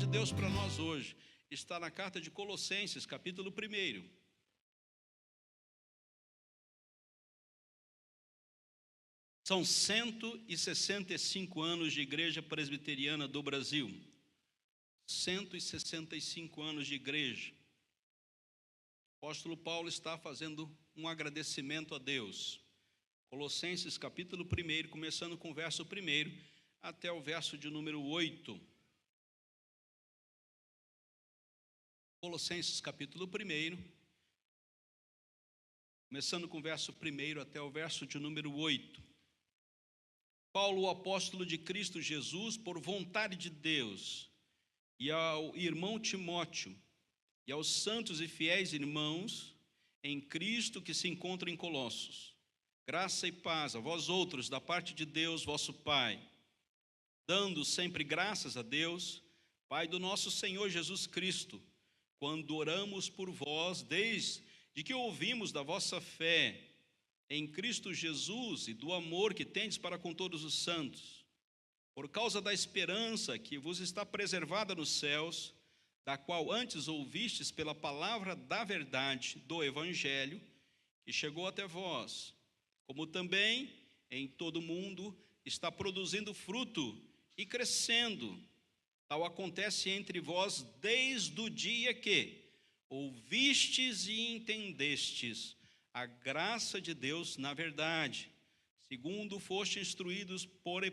de Deus para nós hoje está na carta de Colossenses, capítulo 1. São 165 anos de Igreja Presbiteriana do Brasil. 165 anos de igreja. O apóstolo Paulo está fazendo um agradecimento a Deus. Colossenses capítulo 1, começando com o verso 1 até o verso de número 8. Colossenses capítulo 1, começando com o verso 1 até o verso de número 8. Paulo, o apóstolo de Cristo Jesus, por vontade de Deus, e ao irmão Timóteo, e aos santos e fiéis irmãos em Cristo que se encontram em Colossos, graça e paz a vós outros da parte de Deus, vosso Pai, dando sempre graças a Deus, Pai do nosso Senhor Jesus Cristo, quando oramos por vós, desde que ouvimos da vossa fé em Cristo Jesus e do amor que tendes para com todos os santos, por causa da esperança que vos está preservada nos céus, da qual antes ouvistes pela palavra da verdade do Evangelho, que chegou até vós, como também em todo o mundo está produzindo fruto e crescendo. Tal acontece entre vós desde o dia que ouvistes e entendestes a graça de Deus na verdade, segundo foste instruídos por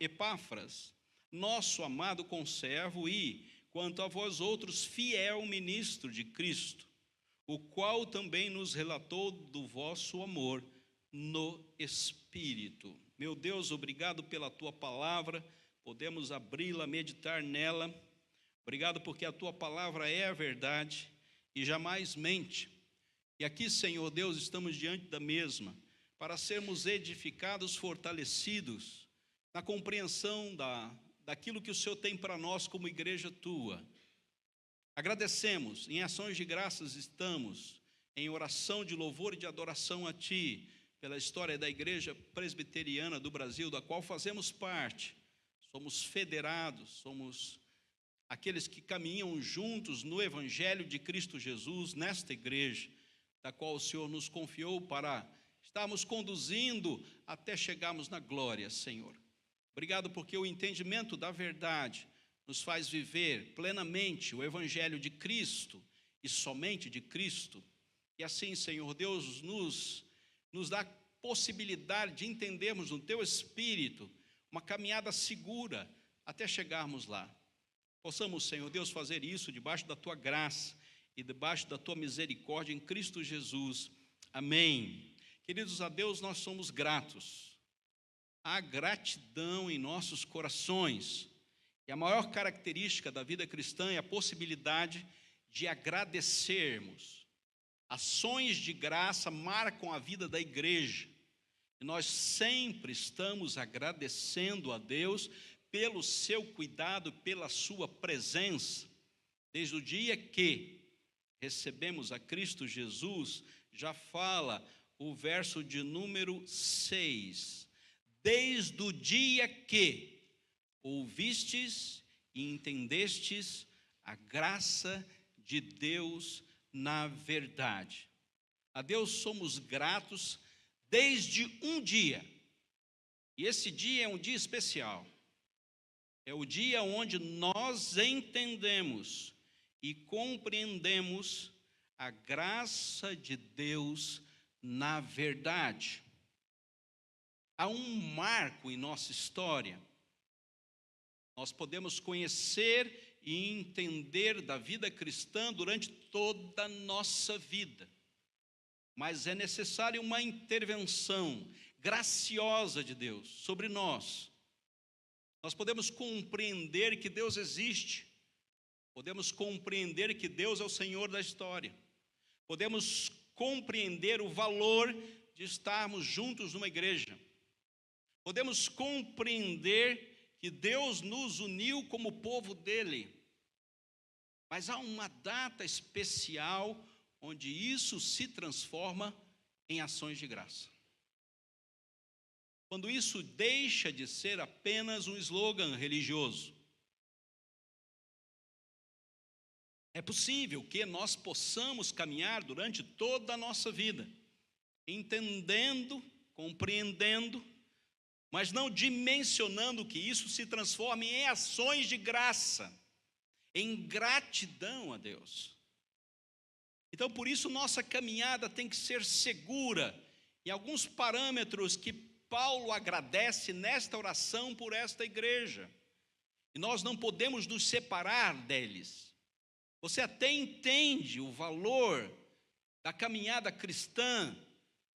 Epáfras, nosso amado conservo e, quanto a vós outros, fiel ministro de Cristo, o qual também nos relatou do vosso amor no Espírito. Meu Deus, obrigado pela Tua palavra, podemos abri-la, meditar nela. Obrigado porque a Tua palavra é a verdade e jamais mente. E aqui, Senhor Deus, estamos diante da mesma, para sermos edificados, fortalecidos, na compreensão daquilo que o Senhor tem para nós como igreja Tua. Agradecemos, em ações de graças estamos, em oração de louvor e de adoração a Ti, pela história da Igreja Presbiteriana do Brasil, da qual fazemos parte. Somos federados, somos aqueles que caminham juntos no Evangelho de Cristo Jesus, nesta igreja, da qual o Senhor nos confiou para estarmos conduzindo até chegarmos na glória, Senhor. Obrigado porque o entendimento da verdade nos faz viver plenamente o Evangelho de Cristo e somente de Cristo. E assim, Senhor Deus, nos dá possibilidade de entendermos no Teu Espírito uma caminhada segura até chegarmos lá. Possamos, Senhor Deus, fazer isso debaixo da Tua graça e debaixo da Tua misericórdia em Cristo Jesus. Amém. Queridos, a Deus nós somos gratos. Há gratidão em nossos corações. E a maior característica da vida cristã é a possibilidade de agradecermos. Ações de graça marcam a vida da igreja. E nós sempre estamos agradecendo a Deus pelo seu cuidado, pela sua presença. Desde o dia que recebemos a Cristo Jesus, já fala o verso de número 6. Desde o dia que ouvistes e entendestes a graça de Deus na verdade. A Deus somos gratos desde um dia. E esse dia é um dia especial. É o dia onde nós entendemos e compreendemos a graça de Deus na verdade. Há um marco em nossa história. Nós podemos conhecer e entender da vida cristã durante toda a nossa vida. Mas é necessária uma intervenção graciosa de Deus sobre nós. Nós podemos compreender que Deus existe. Podemos compreender que Deus é o Senhor da história. Podemos compreender o valor de estarmos juntos numa igreja. Podemos compreender que Deus nos uniu como povo dele. Mas há uma data especial onde isso se transforma em ações de graça. Quando isso deixa de ser apenas um slogan religioso. É possível que nós possamos caminhar durante toda a nossa vida, entendendo, compreendendo, mas não dimensionando que isso se transforme em ações de graça, em gratidão a Deus. Então, por isso, nossa caminhada tem que ser segura, em alguns parâmetros que Paulo agradece nesta oração por esta igreja, e nós não podemos nos separar deles. Você até entende o valor da caminhada cristã,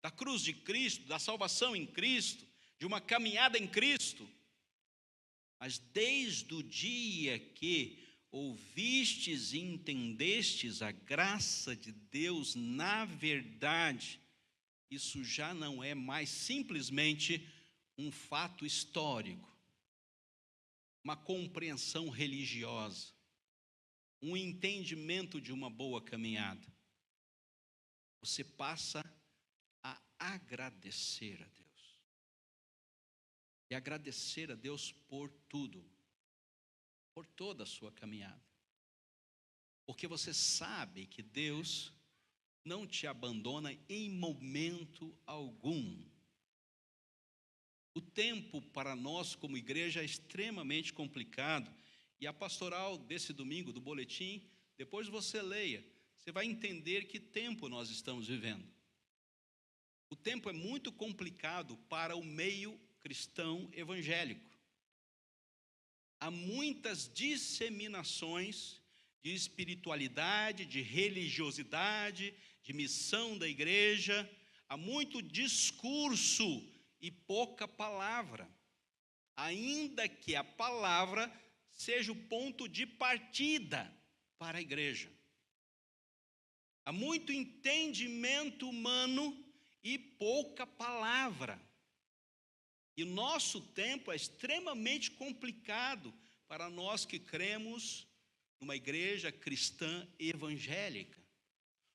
da cruz de Cristo, da salvação em Cristo, de uma caminhada em Cristo, mas desde o dia que ouvistes e entendestes a graça de Deus, na verdade, isso já não é mais simplesmente um fato histórico, uma compreensão religiosa, um entendimento de uma boa caminhada. Você passa a agradecer a Deus. E agradecer a Deus por tudo, por toda a sua caminhada. Porque você sabe que Deus não te abandona em momento algum. O tempo para nós como igreja é extremamente complicado. E a pastoral desse domingo, do boletim, depois você leia, você vai entender que tempo nós estamos vivendo. O tempo é muito complicado para o meio cristão evangélico. Há muitas disseminações de espiritualidade, de religiosidade, de missão da igreja, há muito discurso e pouca palavra, ainda que a palavra seja o ponto de partida para a igreja. Há muito entendimento humano e pouca palavra. E nosso tempo é extremamente complicado para nós que cremos numa igreja cristã evangélica,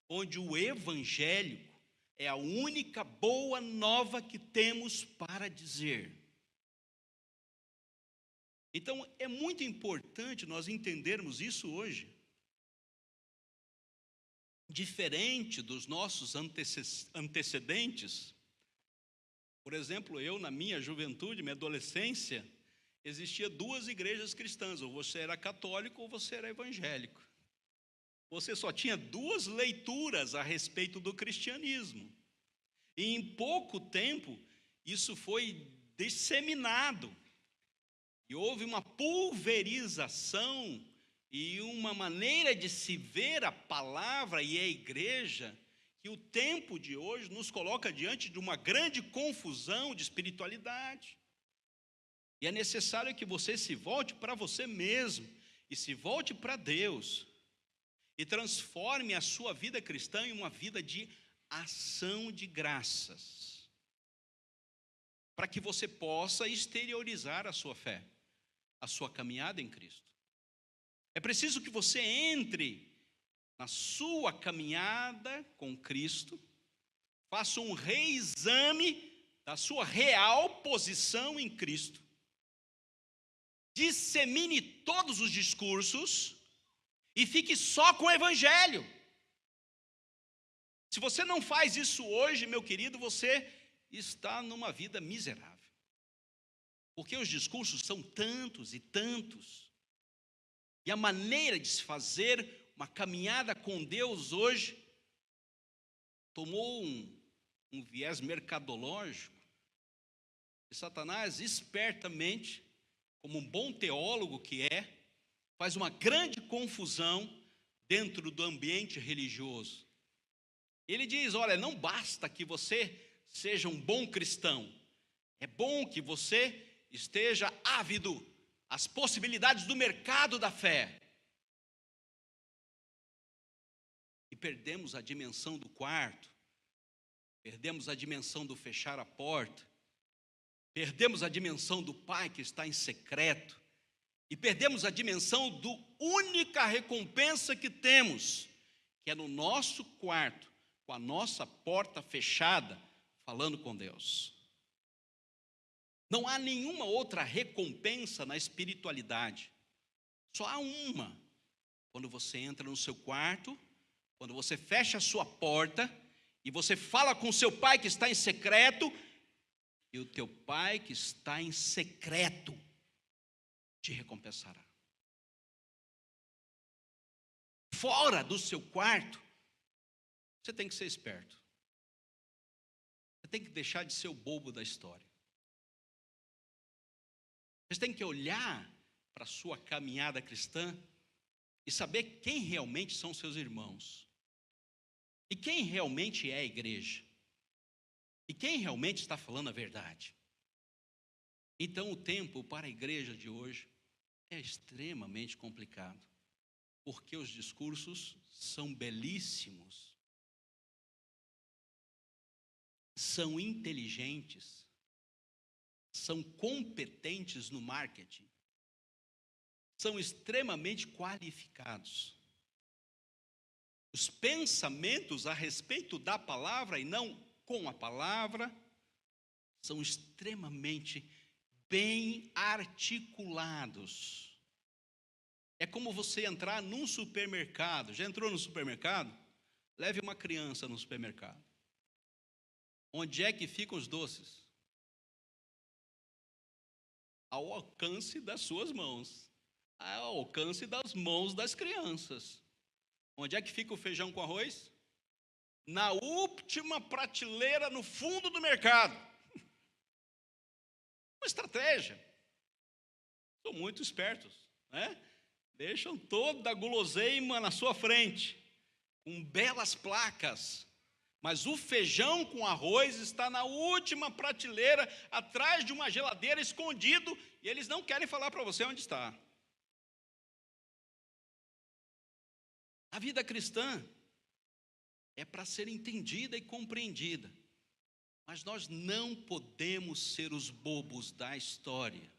onde o evangélico é a única boa nova que temos para dizer. Então, é muito importante nós entendermos isso hoje. Diferente dos nossos antecedentes, por exemplo, eu na minha juventude, minha adolescência, existia duas igrejas cristãs, ou você era católico ou você era evangélico. Você só tinha duas leituras a respeito do cristianismo. E em pouco tempo, isso foi disseminado. E houve uma pulverização e uma maneira de se ver a palavra e a igreja, que o tempo de hoje nos coloca diante de uma grande confusão de espiritualidade. E é necessário que você se volte para você mesmo, e se volte para Deus, e transforme a sua vida cristã em uma vida de ação de graças, para que você possa exteriorizar a sua fé, a sua caminhada em Cristo. É preciso que você entre na sua caminhada com Cristo, faça um reexame da sua real posição em Cristo, dissemine todos os discursos e fique só com o Evangelho. Se você não faz isso hoje, meu querido, você está numa vida miserável. Porque os discursos são tantos e tantos. E a maneira de se fazer uma caminhada com Deus hoje tomou um viés mercadológico. E Satanás, espertamente, como um bom teólogo que é, faz uma grande confusão dentro do ambiente religioso. Ele diz, olha, não basta que você seja um bom cristão, é bom que você esteja ávido às possibilidades do mercado da fé. E perdemos a dimensão do quarto, perdemos a dimensão do fechar a porta, perdemos a dimensão do Pai que está em secreto, e perdemos a dimensão do única recompensa que temos, que é no nosso quarto, com a nossa porta fechada, falando com Deus. Não há nenhuma outra recompensa na espiritualidade. Só há uma. quando você entra no seu quarto, quando você fecha a sua porta, e você fala com o seu pai que está em secreto, e o teu pai que está em secreto te recompensará. Fora do seu quarto, você tem que ser esperto. Você tem que deixar de ser o bobo da história. Você tem que olhar para a sua caminhada cristã e saber quem realmente são seus irmãos. E quem realmente é a igreja. E quem realmente está falando a verdade. Então o tempo para a igreja de hoje é extremamente complicado. Porque os discursos são belíssimos. São inteligentes. São competentes no marketing. São extremamente qualificados. Os pensamentos a respeito da palavra e não com a palavra são extremamente bem articulados. É como você entrar num supermercado. Já entrou no supermercado? Leve uma criança no supermercado. Onde é que ficam os doces? Ao alcance das suas mãos. Ao alcance das mãos das crianças. Onde é que fica o feijão com arroz? Na última prateleira no fundo do mercado. Uma estratégia. São muito espertos, né? Deixam toda a guloseima na sua frente, com belas placas. Mas o feijão com arroz está na última prateleira, atrás de uma geladeira, escondido, e eles não querem falar para você onde está. A vida cristã é para ser entendida e compreendida, mas nós não podemos ser os bobos da história.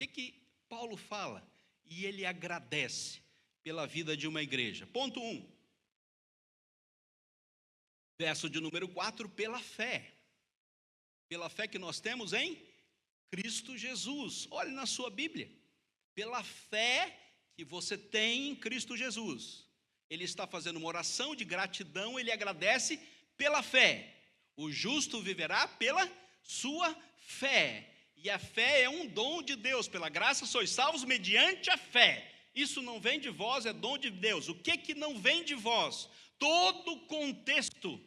O que Paulo fala? E ele agradece pela vida de uma igreja. Ponto 1. Verso de número 4, pela fé. Pela fé que nós temos em Cristo Jesus. Olhe na sua Bíblia. Pela fé que você tem em Cristo Jesus. Ele está fazendo uma oração de gratidão, ele agradece pela fé. O justo viverá pela sua fé. E a fé é um dom de Deus. Pela graça sois salvos mediante a fé. Isso não vem de vós, é dom de Deus. O que não vem de vós? Todo o contexto,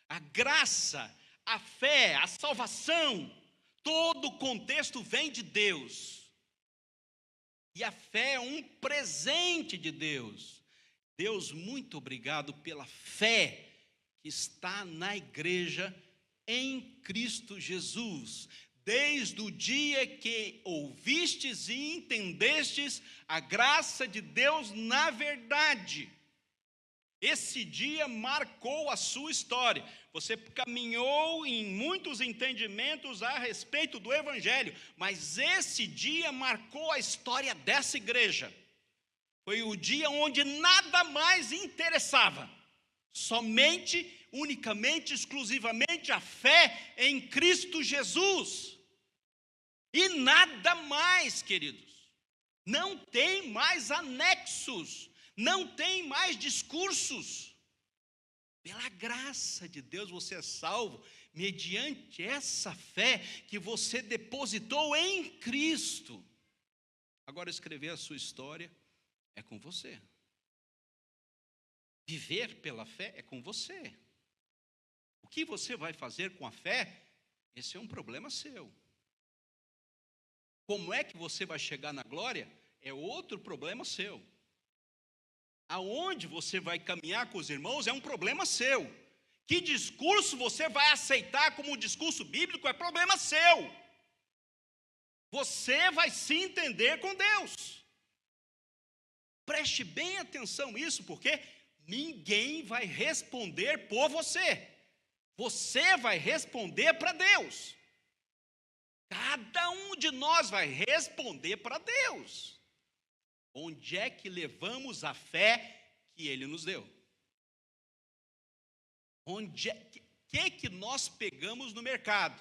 a graça, a fé, a salvação, todo o contexto vem de Deus. E a fé é um presente de Deus. Deus, muito obrigado pela fé que está na igreja em Cristo Jesus. Desde o dia que ouvistes e entendestes a graça de Deus na verdade. Esse dia marcou a sua história. Você caminhou em muitos entendimentos a respeito do Evangelho, mas esse dia marcou a história dessa igreja. Foi o dia onde nada mais interessava, somente, unicamente, exclusivamente a fé em Cristo Jesus. E nada mais, queridos. Não tem mais anexos. Não tem mais discursos. Pela graça de Deus você é salvo, mediante essa fé que você depositou em Cristo. Agora escrever a sua história é com você. Viver pela fé é com você. O que você vai fazer com a fé, esse é um problema seu. Como é que você vai chegar na glória, é outro problema seu. Aonde você vai caminhar com os irmãos é um problema seu. Que discurso você vai aceitar como discurso bíblico é problema seu. Você vai se entender com Deus. Preste bem atenção nisso, porque ninguém vai responder por você. Você vai responder para Deus. Cada um de nós vai responder para Deus. Onde é que levamos a fé que Ele nos deu? Onde é que nós pegamos no mercado?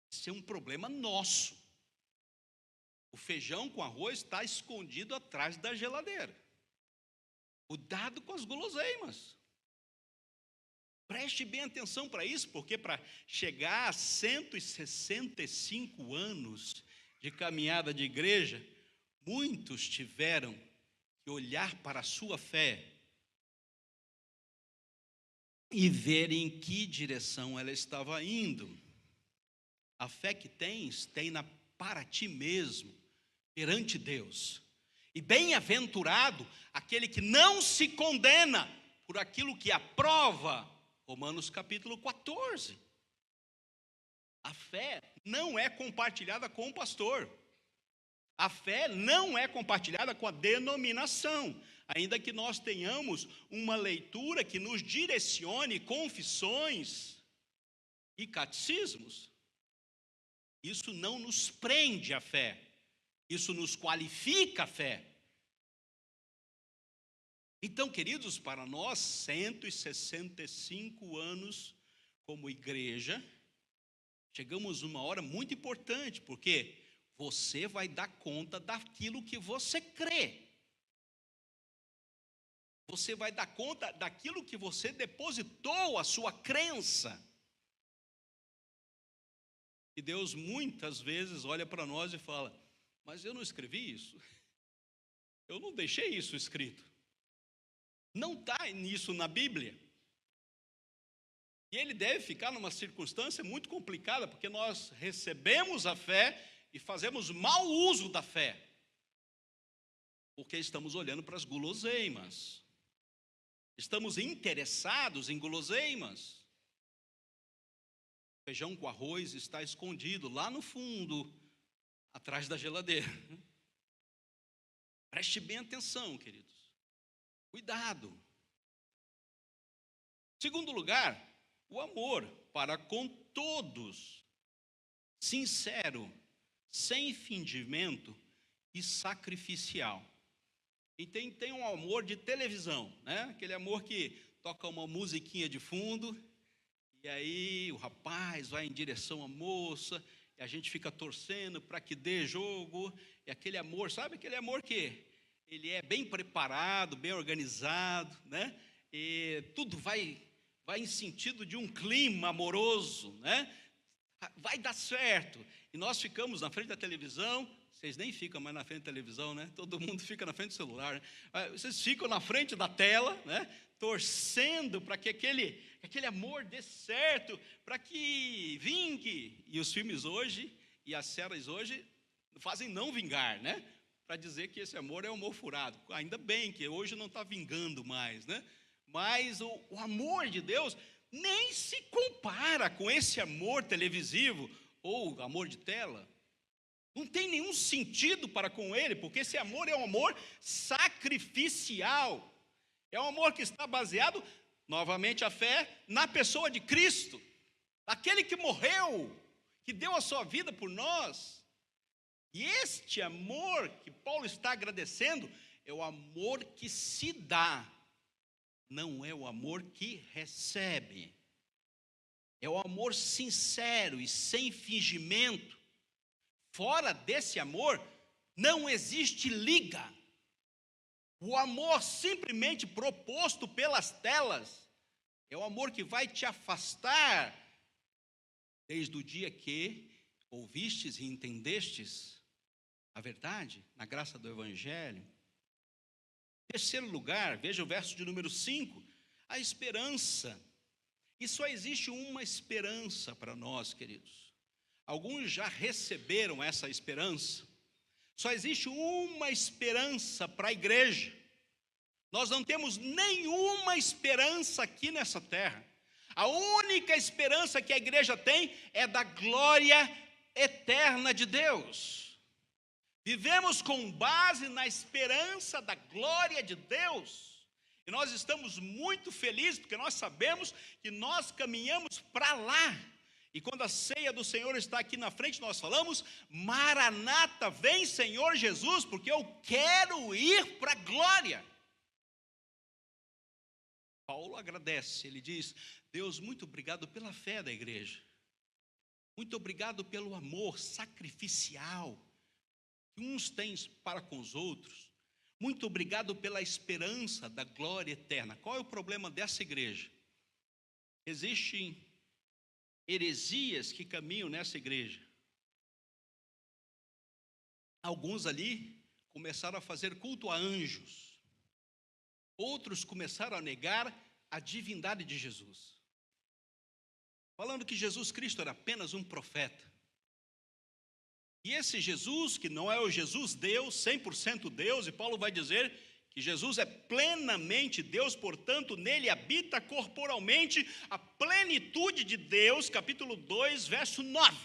Isso é um problema nosso. O O feijão com arroz está escondido atrás da geladeira. Cuidado com as guloseimas. Preste bem atenção para isso, porque para chegar a 165 anos de caminhada de igreja, muitos tiveram que olhar para a sua fé e ver em que direção ela estava indo. A fé que tens, tem-na para ti mesmo, perante Deus. E bem-aventurado aquele que não se condena por aquilo que aprova. Romanos capítulo 14. A fé não é compartilhada com o pastor. A fé não é compartilhada com a denominação. Ainda que nós tenhamos uma leitura que nos direcione confissões e catecismos, isso não nos prende à fé. Isso nos qualifica a fé. Então, queridos, para nós, 165 anos como igreja, chegamos numa hora muito importante, porque você vai dar conta daquilo que você crê. Você vai dar conta daquilo que você depositou a sua crença. E Deus muitas vezes olha para nós e fala: mas eu não escrevi isso. Eu não deixei isso escrito. Não está nisso na Bíblia. E ele deve ficar numa circunstância muito complicada, porque nós recebemos a fé e fazemos mau uso da fé, porque estamos olhando para as guloseimas, estamos interessados em guloseimas. Feijão com arroz está escondido lá no fundo, atrás da geladeira. Preste bem atenção, queridos. Cuidado. Segundo lugar, o amor para com todos, sincero, sem fingimento e sacrificial. E tem um amor de televisão, né? Aquele amor que toca uma musiquinha de fundo, e aí o rapaz vai em direção à moça, e a gente fica torcendo para que dê jogo. E aquele amor, sabe aquele amor que ele é bem preparado, bem organizado, né? E tudo vai em sentido de um clima amoroso, né? Vai dar certo. E nós ficamos na frente da televisão. Vocês nem ficam mais na frente da televisão, né? Todo mundo fica na frente do celular, né? Vocês ficam na frente da tela, né? Torcendo para que aquele amor dê certo, para que vingue. E os filmes hoje e as séries hoje fazem não vingar, né? Para dizer que esse amor é amor furado. Ainda bem que hoje não está vingando mais, né? Mas o amor de Deus nem se compara com esse amor televisivo ou amor de tela. Não tem nenhum sentido para com ele, porque esse amor é um amor sacrificial. É um amor que está baseado, novamente a fé, na pessoa de Cristo. Aquele que morreu, que deu a sua vida por nós. E este amor que Paulo está agradecendo é o amor que se dá, não é o amor que recebe. É o amor sincero e sem fingimento. Fora desse amor, não existe liga. O amor simplesmente proposto pelas telas é o amor que vai te afastar desde o dia que ouvistes e entendestes a verdade, na graça do Evangelho. Em terceiro lugar, veja o verso de número 5, a esperança. E só existe uma esperança para nós, queridos. Alguns já receberam essa esperança. Só existe uma esperança para a igreja. Nós não temos nenhuma esperança aqui nessa terra. A única esperança que a igreja tem é da glória eterna de Deus. Vivemos com base na esperança da glória de Deus. E nós estamos muito felizes, porque nós sabemos que nós caminhamos para lá. E quando a ceia do Senhor está aqui na frente, nós falamos: Maranata, vem Senhor Jesus, porque eu quero ir para a glória. Paulo agradece, ele diz: Deus, muito obrigado pela fé da igreja. Muito obrigado pelo amor sacrificial que uns têm para com os outros. Muito obrigado pela esperança da glória eterna. Qual é o problema dessa igreja? Existem heresias que caminham nessa igreja. Alguns ali começaram a fazer culto a anjos. Outros começaram a negar a divindade de Jesus, falando que Jesus Cristo era apenas um profeta. E esse Jesus, que não é o Jesus Deus, 100% Deus, e Paulo vai dizer que Jesus é plenamente Deus, portanto, nele habita corporalmente a plenitude de Deus, capítulo 2, verso 9.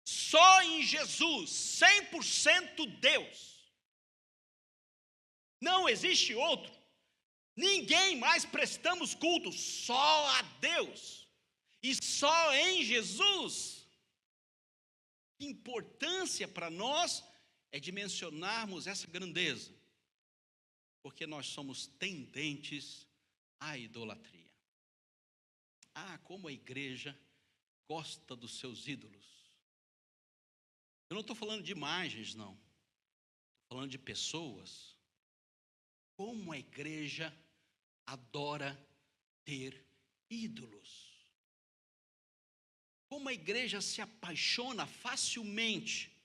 Só em Jesus, 100% Deus. Não existe outro. Ninguém mais prestamos culto, só a Deus. E só em Jesus. Que importância para nós é dimensionarmos essa grandeza. Porque nós somos tendentes à idolatria. Ah, como a igreja gosta dos seus ídolos. Eu não estou falando de imagens, não. Estou falando de pessoas. Como a igreja adora ter ídolos. Como a igreja se apaixona facilmente.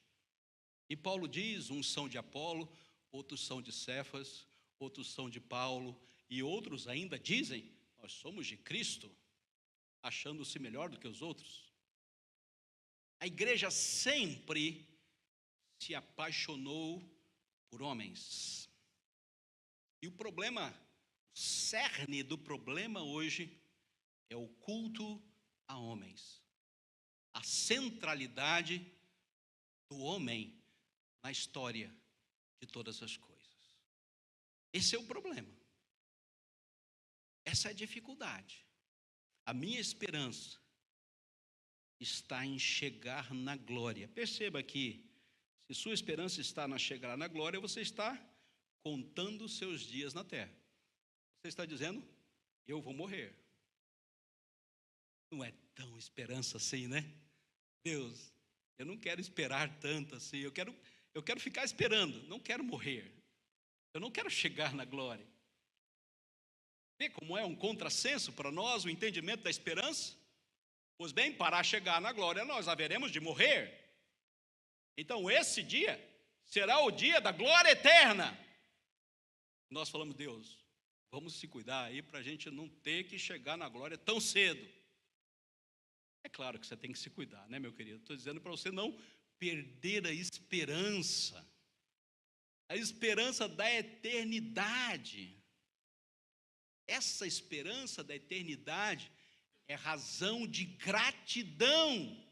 E Paulo diz, uns são de Apolo, outros são de Cefas, outros são de Paulo, e outros ainda dizem, nós somos de Cristo, achando-se melhor do que os outros. A igreja sempre se apaixonou por homens. E o problema, o cerne do problema hoje é o culto a homens. A centralidade do homem na história de todas as coisas. Esse é o problema. Essa é a dificuldade. A minha esperança está em chegar na glória. Perceba que, se sua esperança está na chegar na glória, você está contando os seus dias na terra. Você está dizendo, eu vou morrer. Não é tão esperança assim, né? Deus, eu não quero esperar tanto assim, eu quero ficar esperando, não quero morrer. Eu não quero chegar na glória. Vê como é um contrassenso para nós o entendimento da esperança? Pois bem, para chegar na glória, nós haveremos de morrer. Então, esse dia será o dia da glória eterna. Nós falamos, Deus, vamos se cuidar aí para a gente não ter que chegar na glória tão cedo. É claro que você tem que se cuidar, né, meu querido? Estou dizendo para você não perder a esperança da eternidade. Essa esperança da eternidade é razão de gratidão,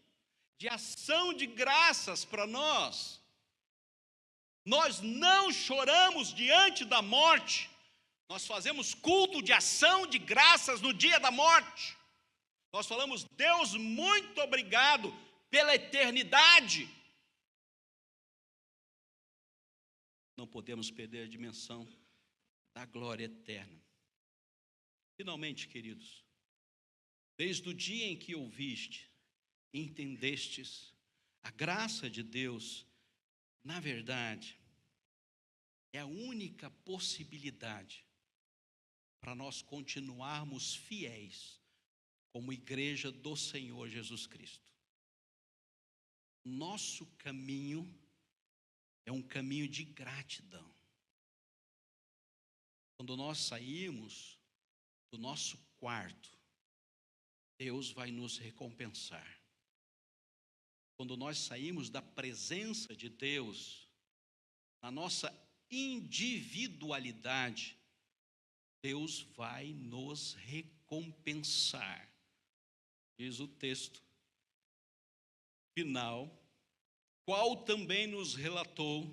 de ação de graças para nós. Nós não choramos diante da morte, nós fazemos culto de ação de graças no dia da morte. Nós falamos, Deus, muito obrigado pela eternidade. Não podemos perder a dimensão da glória eterna. Finalmente, queridos, desde o dia em que ouviste e entendestes a graça de Deus, na verdade, é a única possibilidade para nós continuarmos fiéis como igreja do Senhor Jesus Cristo. Nosso caminho é um caminho de gratidão. Quando nós saímos do nosso quarto, Deus vai nos recompensar. Quando nós saímos da presença de Deus, na nossa individualidade, Deus vai nos recompensar. Diz o texto final, qual também nos relatou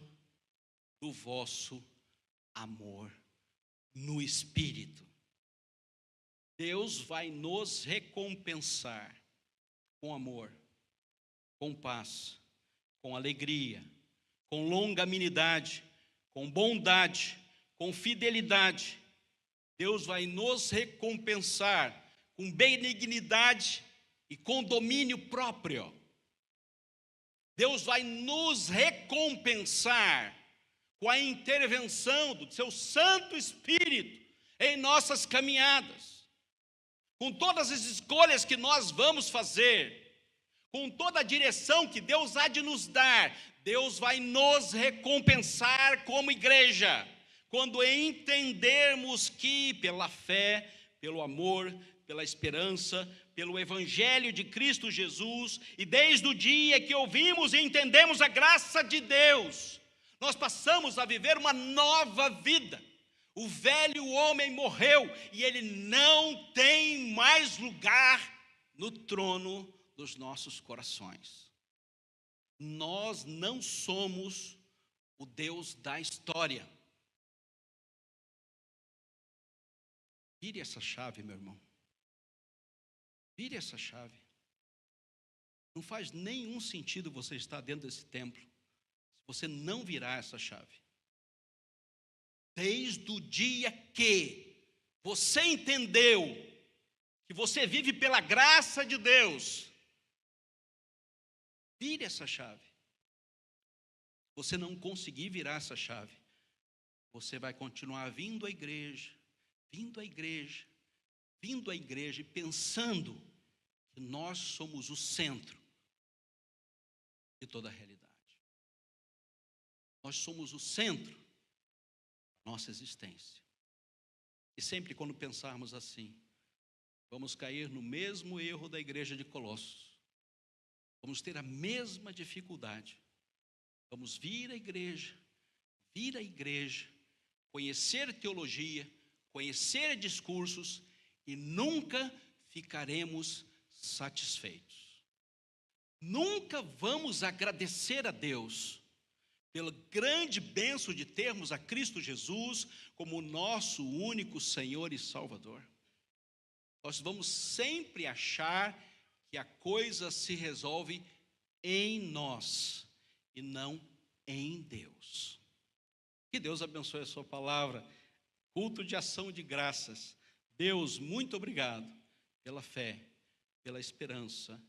do vosso amor no Espírito. Deus vai nos recompensar com amor, com paz, com alegria, com longanimidade, com bondade, com fidelidade. Deus vai nos recompensar com benignidade e com domínio próprio. Deus vai nos recompensar com a intervenção do seu Santo Espírito em nossas caminhadas, com todas as escolhas que nós vamos fazer, com toda a direção que Deus há de nos dar. Deus vai nos recompensar como igreja, quando entendermos que pela fé, pelo amor, pela esperança, pelo Evangelho de Cristo Jesus, e desde o dia que ouvimos e entendemos a graça de Deus, nós passamos a viver uma nova vida. O velho homem morreu e ele não tem mais lugar no trono dos nossos corações. Nós não somos o Deus da história. Vire essa chave, meu irmão. Vire essa chave. Não faz nenhum sentido você estar dentro desse templo se você não virar essa chave. Desde o dia que você entendeu que você vive pela graça de Deus, vire essa chave. Se você não conseguir virar essa chave, você vai continuar vindo à igreja, vindo à igreja, vindo à igreja e pensando que nós somos o centro de toda a realidade. Nós somos o centro da nossa existência. E sempre quando pensarmos assim, vamos cair no mesmo erro da igreja de Colossos. Vamos ter a mesma dificuldade. Vamos vir à igreja, conhecer teologia, conhecer discursos e nunca ficaremos satisfeitos. Nunca vamos agradecer a Deus pela grande bênção de termos a Cristo Jesus como o nosso único Senhor e Salvador. Nós vamos sempre achar que a coisa se resolve em nós e não em Deus. Que Deus abençoe a sua palavra. Culto de ação de graças. Deus, muito obrigado pela fé, pela esperança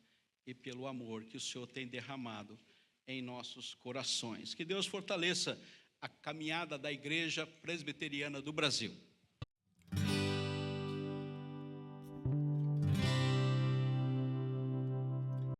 e pelo amor que o Senhor tem derramado em nossos corações. Que Deus fortaleça a caminhada da Igreja Presbiteriana do Brasil.